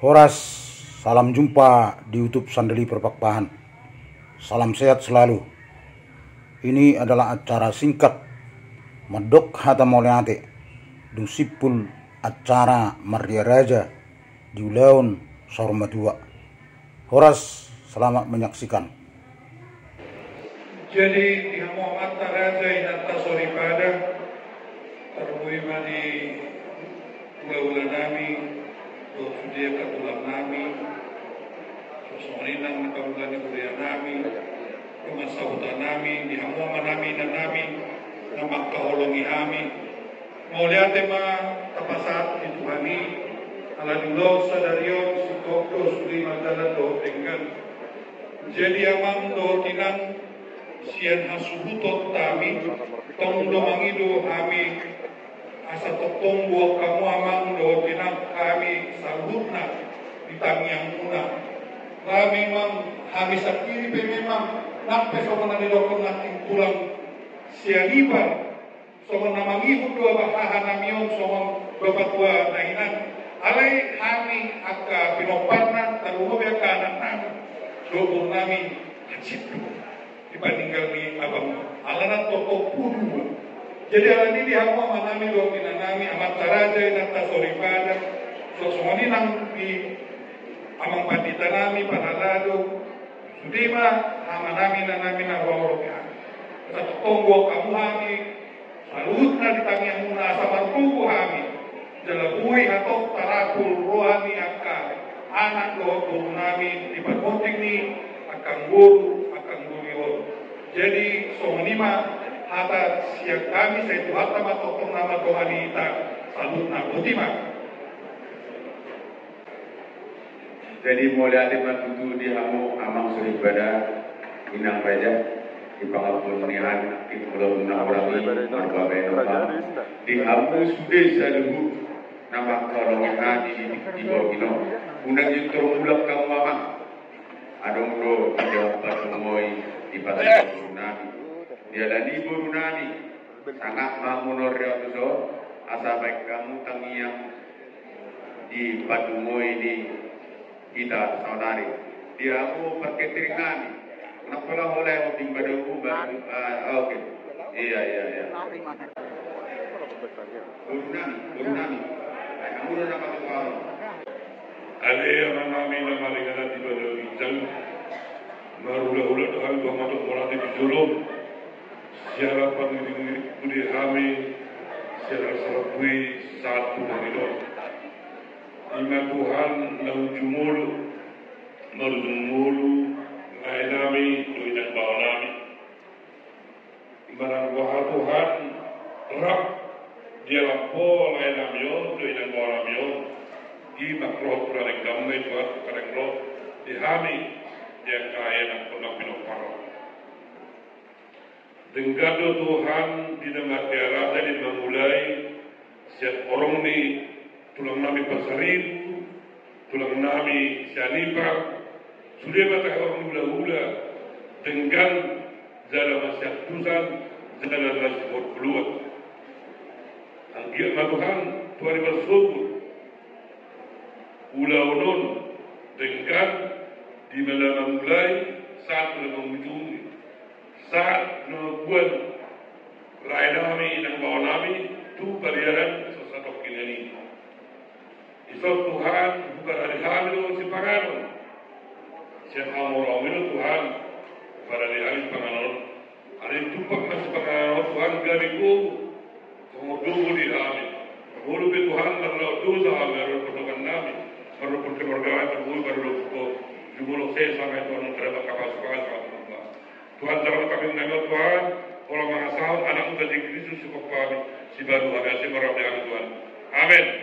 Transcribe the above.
Horas, salam jumpa di YouTube Sandeli Perpakpahan. Salam sehat selalu. Ini adalah acara singkat Medok Hata Moleate Dusipul acara Mardia Raja di Ulaun Sormadua. Horas, selamat menyaksikan. Jadi di Muhammad Raja inata sori pada terbuih di ulah nami dia katulang nami sosoninang kabulan budaya nami rumah sahutan nami di hamuama nami dan nami nama kaholongi kami mau lihat tema tapasat itu kami ala dulu sadarion si kokos di madalan do dengan jadi amang do tinan sian hasuhutot kami tong do mangido kami asa totong buat kamu amang do tinang kami salutna di tangiang muna kami memang kami sakiri memang nampe sama nadi dokon nating tulang sianiban sama namangihut dua bahahan namion sama bapak tua nainan alai kami akka pinoparna taruho ya kanan nami dobong nami hacip dibandingkan di abang alanan toko pudu. Jadi hal ini dihamu manami dua pinanami amat saraja nata sori pada sosoni nang di amang pandita nami panalado sudima amanami nanami na wawroka satu tonggo kamu kami salutna di tangiang muna asal tubuh kami jalabui atau tarakul rohani angka anak doa nami di pakonting ni akan guru jadi somanima hata siang kami saya itu hata matokong nama Tuhanita salutna butima. Jadi mulai ada matutu di hamu amang suri pada inang raja di pangapunian di pulau Nawarami marbabe nopang di hamu sudah saluhu nama kalongan di bawah ino undang itu mulak kamu amang adong do jauh patungoy di patah nami dia lani burunani sangat mamunor ya tuh asa baik kamu tangiang di patungoy di kita saudari dia aku pakai teringani kenapa lah oleh obing badanku baru oke iya burunani kamu udah dapat tahu ada yang nami nama dengan di badan hijau marula-ula dengan dua mata orang di julum siapa pengiring budi kami siapa serapui satu mengido lima Tuhan lalu jumulu merumulu ngainami doinak bawa nami barang wahai Tuhan rap dia lampo ngainamio doinak bawa namio di makrot kurang gamai Tuhan kurang lo dihami dia kaya nak pernah pinoparo denggado Tuhan di dengar tiara dari memulai siap orang ni tulang nami pasaribu, tulang nami sianipang, sudah batang orang hula-hula, dengan jalan masyarakat tusan, jalan masyarakat keluar. Anggiat Tuhan, Tuhan bersubur, hula-ulun, dengan di mana mulai saat mengunjungi, saat membuat lain nami dan bawa nami, tu pariaran sesuatu kinani. Isok Tuhan bukan hari hamil si panganon. Siapa orang itu Tuhan pada hari panganon. Hari tupak masih panganon Tuhan gariku. Kemudian di hamil. Bulu be Tuhan lalu dosa lalu perdokan nami. Baru perkeluargaan berbulu baru jumlah saya sampai Tuhan terhadap kapasitas Allah. Tuhan dalam kami nama Tuhan. Orang mengasah anak muda di Kristus si kami si baru ada si merah Tuhan. Amin.